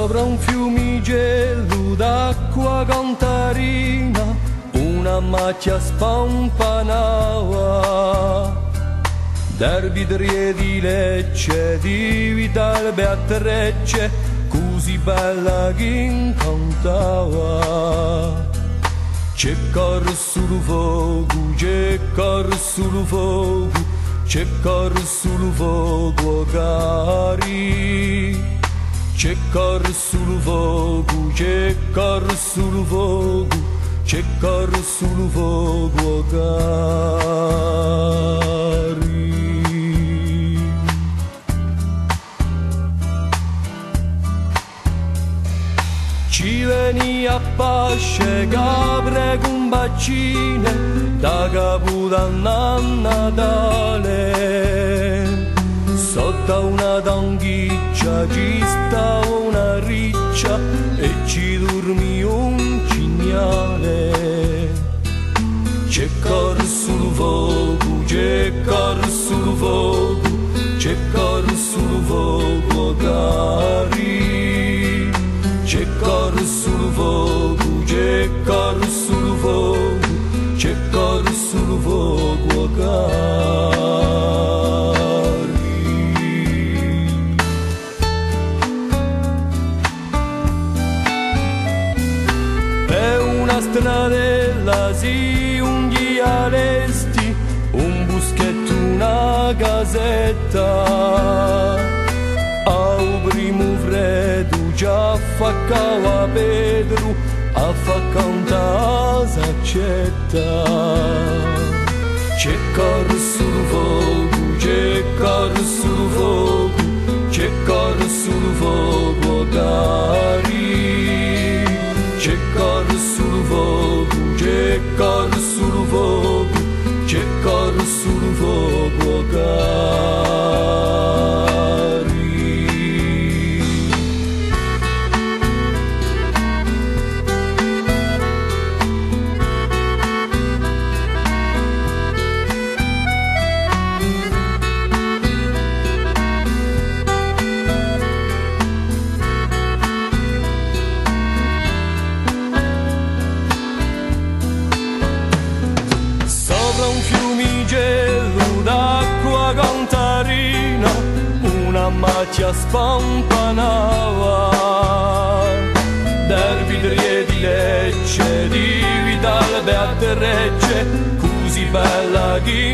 Sopra un fiumicello d'acqua contarina una macchia spampanava. D'arbitrie di Lecce, di Vitale Beatrecce, così bella che incantava. C'è cor sul fuoco, c'è cor sul fuoco, c'è cor sul fuoco cari. C'è cor sul fuoco, c'è cor sul fuoco, c'è cor sul fuoco cari. Ci veni a pace capre con baccine da Capodanno a Natale. Sotto una tanghiccia ci sta una riccia e ci dormi un cignale. C'è cor sul fuoco, c'è cor sul fuoco, c'è cor sul fuoco cari. C'è cor sul fuoco, c'è cor sul fuoco, c'è cor sul fuoco cari. È una stradella, sì, un ghialesti, un buschetto, una casetta. Al primo freddo già fa cava Pedro, a fa cantare s'accetta. C'è cor sul fuoco, c'è cor sul fuoco, c'è cor sul fuoco cari. C'è cor sul fuoco, c'è cor sul fuoco, c'è cor sul fuoco cari. Una macchia spampanava. D'arbitrie di Lecce, di Vitale Beatrecce, così bella che